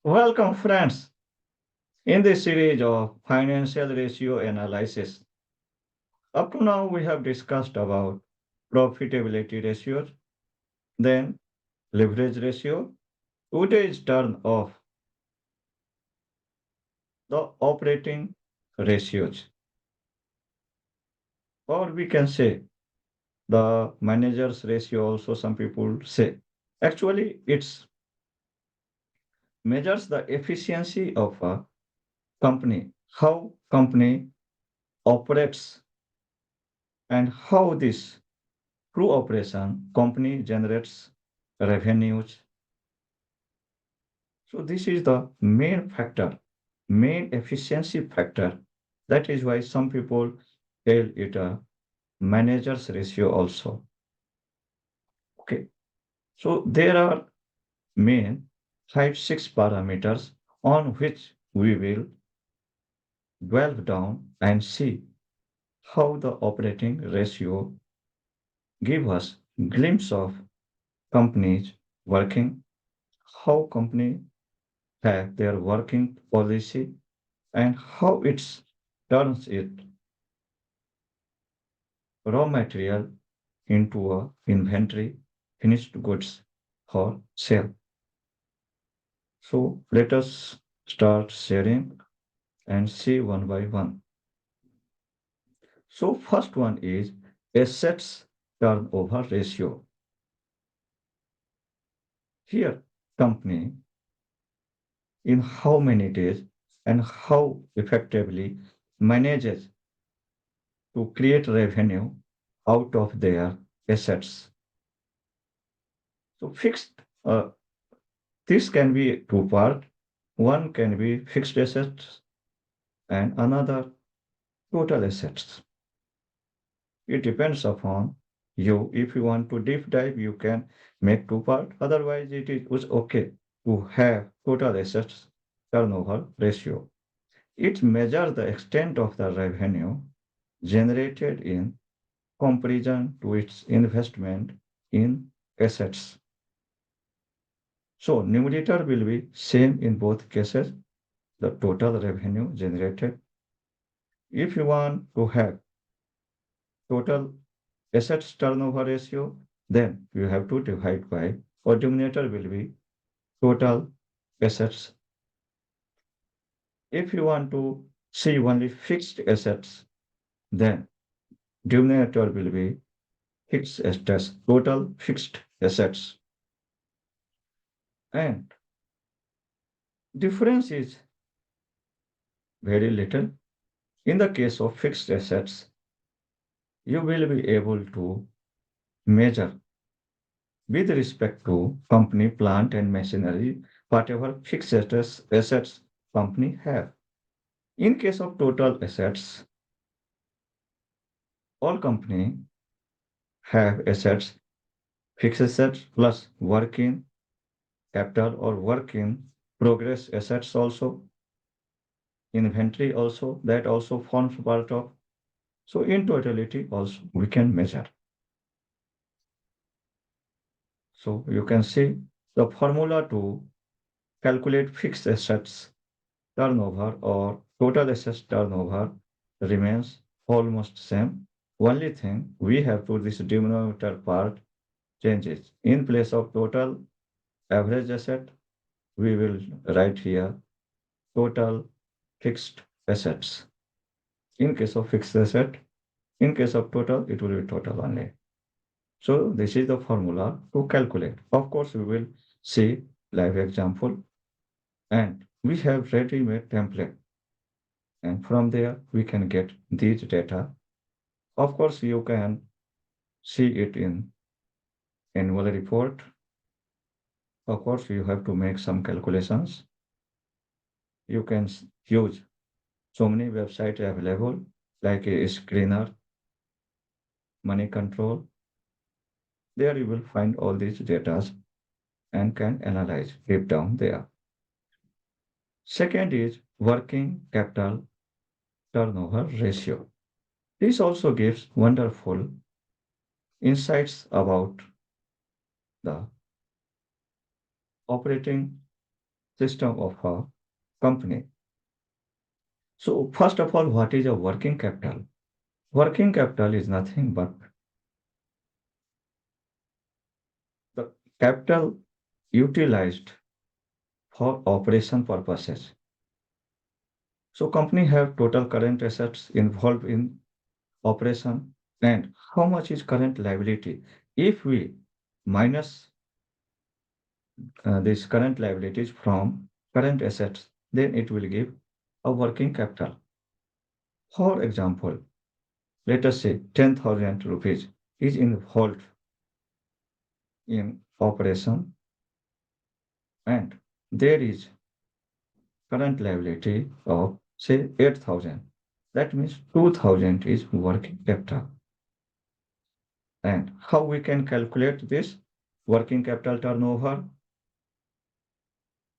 Welcome, friends, in this series of financial ratio analysis. Up to now, we have discussed about profitability ratios, then leverage ratio. Today is turn of the operating ratios, or we can say the manager's ratio. Also, some people say. Actually, it's measures the efficiency of a company, how company operates, and how this through operation, company generates revenues. So this is the main factor, main efficiency factor. That is why some people tell it a manager's ratio also. Okay. So there are main 5, 6 parameters on which we will delve down and see how the operating ratio give us glimpse of companies working, how company have their working policy and how it turns it raw material into a inventory finished goods for sale. So let us start sharing and see one by one. So first one is assets turnover ratio. Here company in how many days and how effectively manages to create revenue out of their assets. So fixed, this can be two part. One can be fixed assets and another total assets. It depends upon you. If you want to deep dive, you can make two part. Otherwise, it is okay to have total assets turnover ratio. It measures the extent of the revenue generated in comparison to its investment in assets. So numerator will be same in both cases, the total revenue generated. If you want to have total assets turnover ratio, then you have to divide by, or denominator will be total assets. If you want to see only fixed assets, then denominator will be fixed assets, total fixed assets. And difference is very little. In the case of fixed assets, you will be able to measure with respect to company plant and machinery, whatever fixed assets company have. In case of total assets, all company have assets, fixed assets plus working capital or work in progress assets also, inventory also, that also forms part of. So in totality also we can measure. So you can see the formula to calculate fixed assets turnover or total assets turnover remains almost same. Only thing we have to this denominator part changes. In place of total average asset, we will write here total fixed assets. In case of fixed asset, in case of total, it will be total only. So this is the formula to calculate. Of course, we will see live example and we have ready-made template. And from there, we can get these data. Of course, you can see it in annual report. Of course, you have to make some calculations. You can use so many websites available like a screener, money control. There you will find all these data and can analyze deep down there. Second is working capital turnover ratio. This also gives wonderful insights about the operating system of a company. So, first of all, what is a working capital? Working capital is nothing but the capital utilized for operation purposes. So, company have total current assets involved in operation and how much is current liability. If we minus this current liabilities from current assets, then it will give a working capital. For example, let us say 10,000 rupees is involved in operation and there is current liability of say 8,000. That means 2,000 is working capital. And how we can calculate this working capital turnover?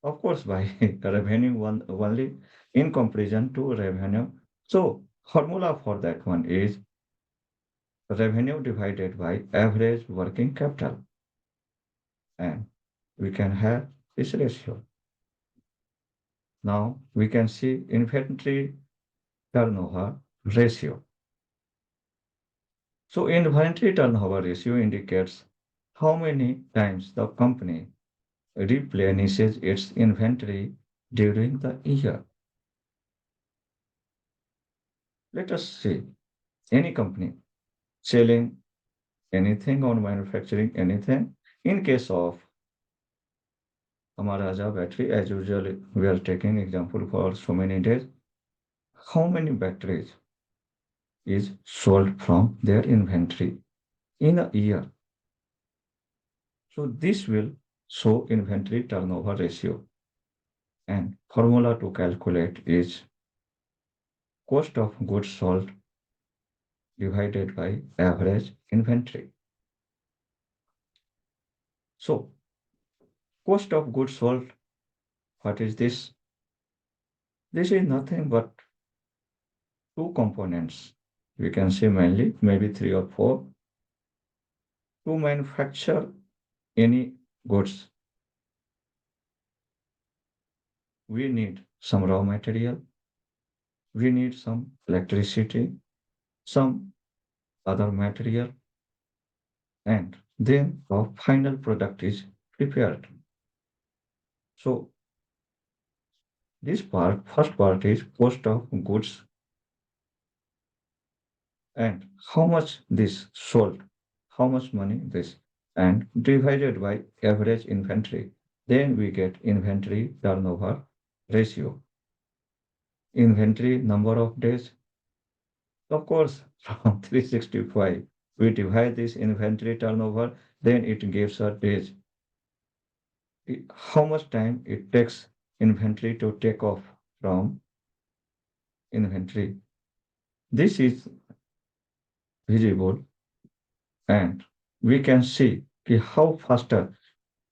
Of course, by revenue one only in comparison to revenue. So formula for that one is revenue divided by average working capital. And we can have this ratio. Now we can see inventory turnover ratio. So inventory turnover ratio indicates how many times the company replenishes its inventory during the year. Let us say any company selling anything or manufacturing anything. In case of Amaraja battery, as usual, we are taking example for so many days. How many batteries is sold from their inventory in a year? So this will show inventory turnover ratio. And formula to calculate is cost of goods sold divided by average inventory. So cost of goods sold, what is this? This is nothing but two components. We can say mainly, maybe three or four. To manufacture any goods, we need some raw material, we need some electricity, some other material, and then our final product is prepared. So this part, first part is cost of goods and how much this sold, how much money this, and divided by average inventory. Then we get inventory turnover ratio. Inventory number of days. Of course, from 365, we divide this inventory turnover, then it gives us days. How much time it takes inventory to take off from inventory. This is visible and we can see how faster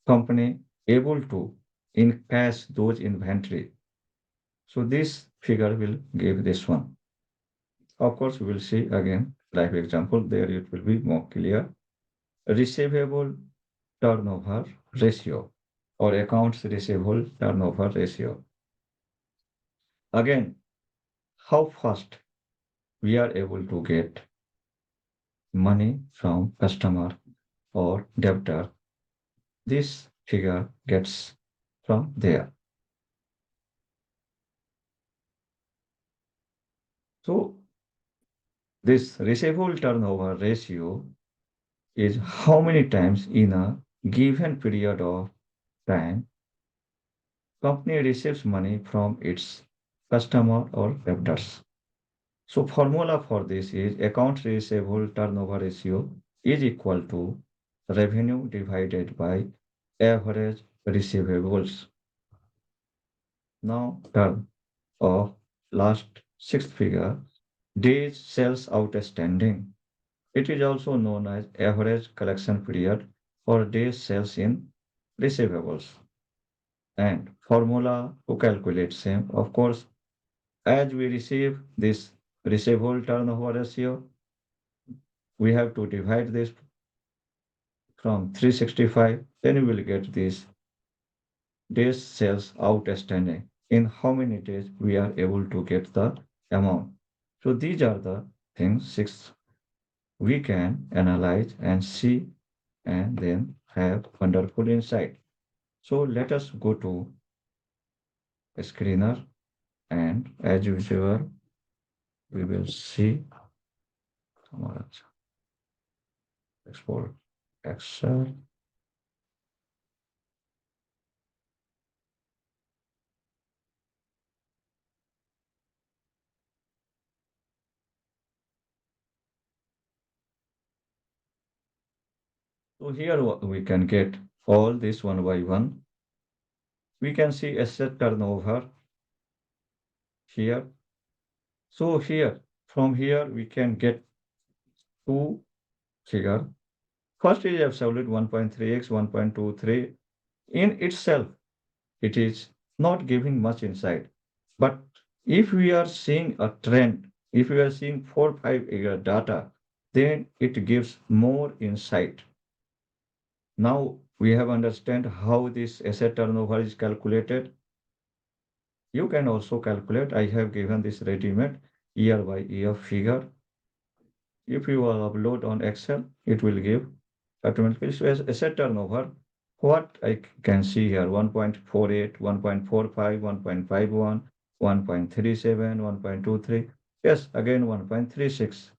company able to encash those inventory. So this figure will give this one. Of course, we will see again live example. There it will be more clear. Receivable turnover ratio or accounts receivable turnover ratio. Again, how fast we are able to get money from customer or debtor. This figure gets from there. So this receivable turnover ratio is how many times in a given period of time company receives money from its customer or debtors. So formula for this is accounts receivable turnover ratio is equal to revenue divided by average receivables. Now term of last sixth figure, days sales outstanding. It is also known as average collection period or days sales in receivables. And formula to calculate same, of course, as we receive this receivable turnover ratio, we have to divide this from 365, then we will get this days sales outstanding. In how many days we are able to get the amount. So these are the things six we can analyze and see and then have wonderful insight. So let us go to screener and as usual we will see हमारा export Excel. So here we can get all this one by one. We can see asset turnover here. So here, from here, we can get two figure. First is absolute 1.3x, 1.23. In itself, it is not giving much insight. But if we are seeing a trend, if we are seeing 4-5 year data, then it gives more insight. Now we have understand how this asset turnover is calculated. You can also calculate. I have given this ready-made year by year figure. If you will upload on Excel, it will give automatically. So as asset turnover, what I can see here 1.48, 1.45, 1.51, 1.37, 1.23. Yes, again 1.36.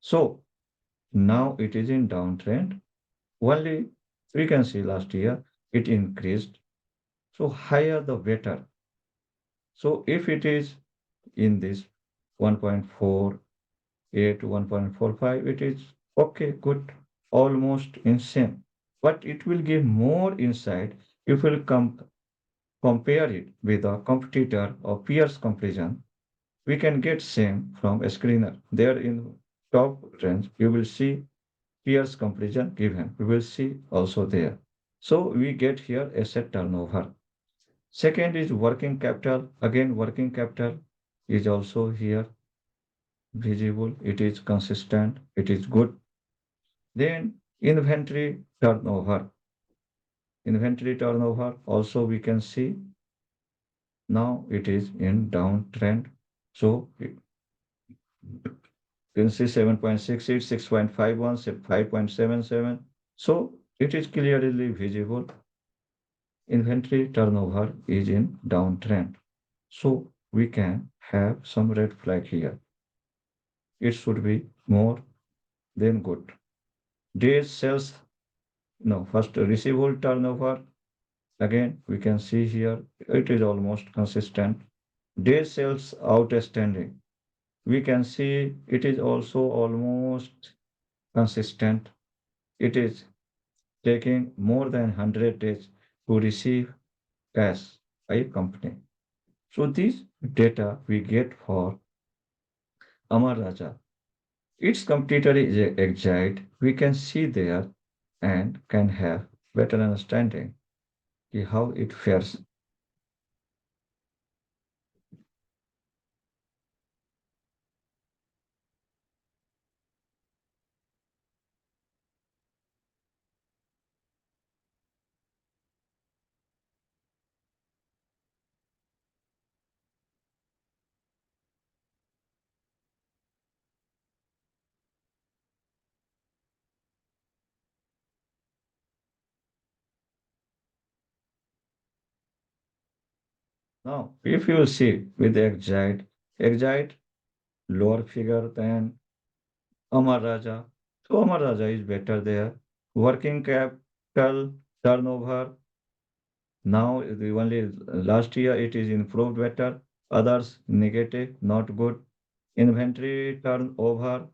So now it is in downtrend. Only we can see last year it increased. So higher the better. So if it is in this 1.48 to 1.45, it is okay, good, almost in same. But it will give more insight if you will compare it with a competitor or peers comparison. We can get same from a screener. There in top range, you will see peers comparison given. We will see also there. So we get here asset turnover. Second is working capital. Again, working capital is also here visible. It is consistent. It is good. Then inventory turnover. Inventory turnover also we can see now it is in downtrend. So you can see 7.68, 6.51, 5.77. So it is clearly visible. Inventory turnover is in downtrend. So we can have some red flag here. It should be more than good. Days sales, no, first receivable turnover. Again, we can see here it is almost consistent. Days sales outstanding. We can see it is also almost consistent. It is taking more than 100 days to receive cash by a company. So this data we get for Amar Raja. Its competitor is Exide. We can see there and can have better understanding how it fares. Now, if you see with Exide lower figure than Amar Raja. So Amar Raja is better there. Working capital turnover. Now the only last year it is improved better. Others negative, not good. Inventory turnover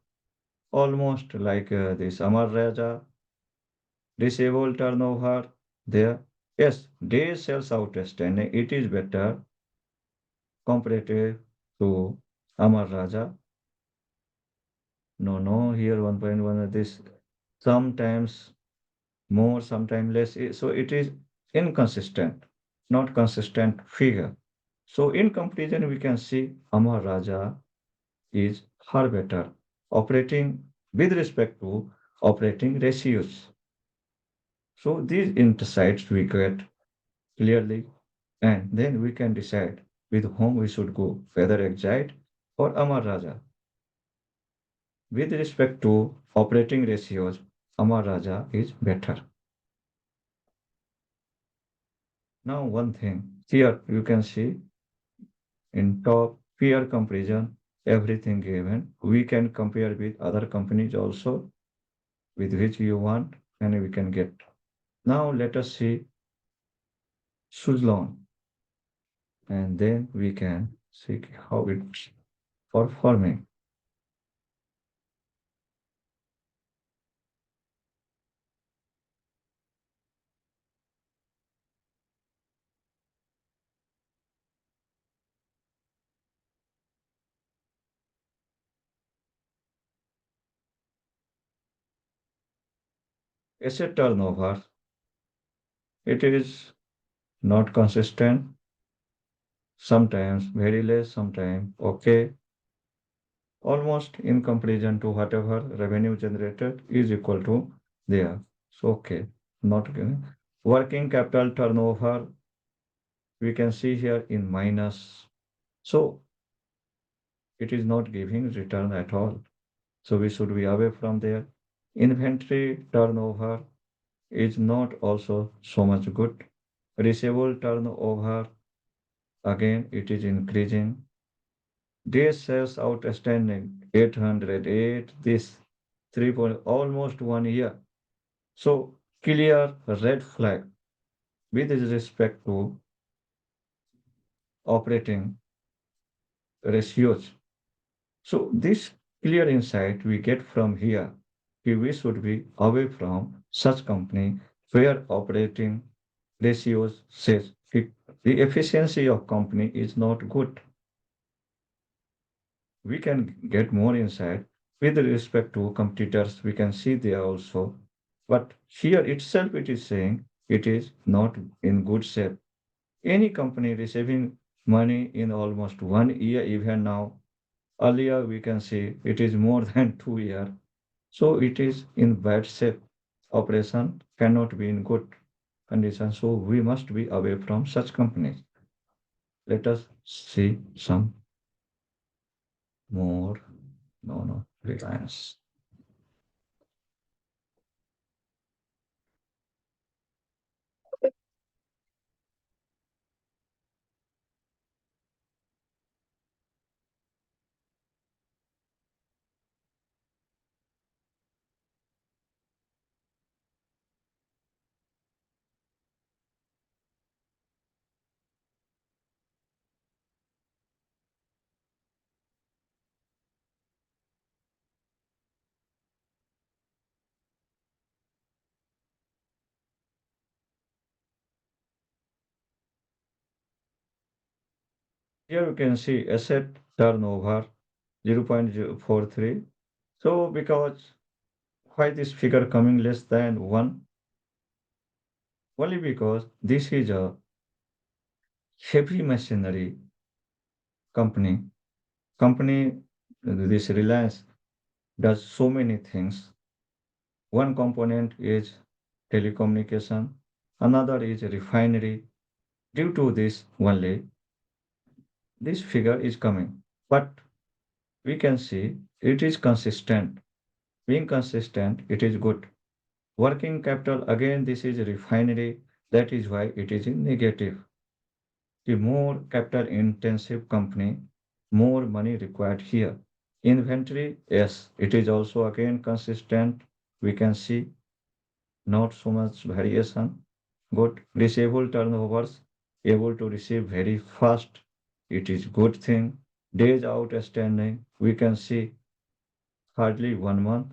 almost like this Amar Raja. Receivable turnover there. Yes, day sales outstanding. It is better comparative to Amar Raja. No, here 1.1 this sometimes more, sometimes less. So it is inconsistent, not consistent figure. So in comparison, we can see Amar Raja is far better operating with respect to operating ratios. So these insights we get clearly, and then we can decide with whom we should go, whether Exide or Amar Raja. With respect to operating ratios, Amar Raja is better. Now, one thing here you can see in top peer comparison, everything given. We can compare with other companies also with which you want and we can get. Now, let us see Suzlon and then we can see how it's performing. Asset turnover, it is not consistent, sometimes very less, sometimes okay, almost in comparison to whatever revenue generated is equal to there. So, okay, not good. Working capital turnover, we can see here in minus. So, it is not giving return at all. So, we should be away from there. Inventory turnover is not also so much good. Receivable turnover, again, it is increasing. Days sales outstanding 808, this 3 point almost 1 year. So clear red flag with respect to operating ratios. So this clear insight we get from here, we should be away from such company where operating ratios says the efficiency of company is not good. We can get more insight with respect to competitors. We can see there also. But here itself, it is saying it is not in good shape. Any company receiving money in almost 1 year, even now, earlier we can see it is more than 2 years. So it is in bad shape. Operation cannot be in good condition. So we must be away from such companies. Let us see some more. No, no, Reliance. Here you can see asset turnover 0.043. So because why this figure coming less than 1? Only because this is a heavy machinery company. Company, this Reliance does so many things. One component is telecommunication, another is refinery. Due to this only, this figure is coming. But we can see it is consistent. Being consistent, it is good. Working capital, again, this is refinery. That is why it is in negative. The more capital intensive company, more money required here. Inventory, yes, it is also again consistent. We can see not so much variation. Good. Receivable turnovers, able to receive very fast. It is good thing. Days outstanding, we can see hardly 1 month.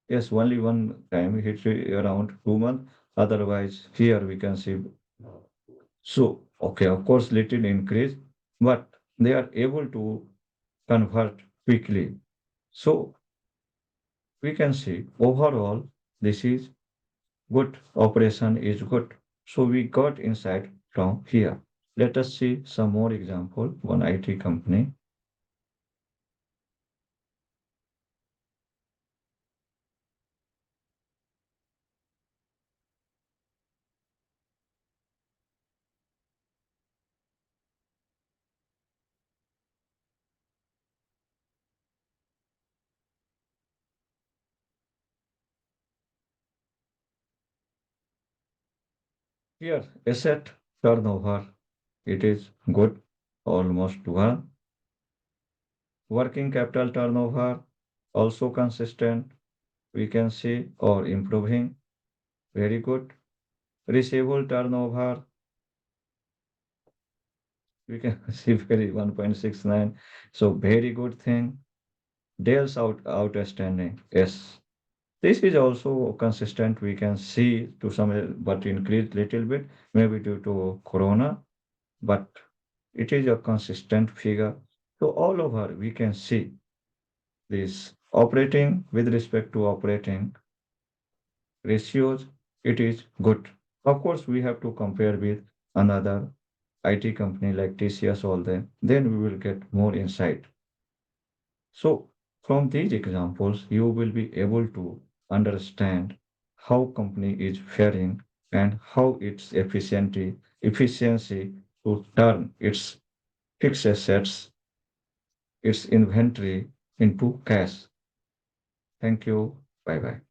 Yes, only one time hit around 2 months. Otherwise, here we can see. So, okay, of course, little increase, but they are able to convert quickly. So we can see overall, this is good. Operation is good. So we got insight from here. Let us see some more example. One IT company. Here, asset turnover, it is good, almost one. Working capital turnover, also consistent, we can see, or improving, very good. Receivable turnover, we can see very 1.69. So very good thing. Dales outstanding. Yes. This is also consistent. We can see to some, but increased little bit, maybe due to Corona, but it is a consistent figure. So all over we can see this operating with respect to operating ratios. It is good. Of course, we have to compare with another IT company like TCS, all them. Then we will get more insight. So, from these examples, you will be able to understand how company is faring and how its efficiency to turn its fixed assets, its inventory into cash. Thank you. Bye bye.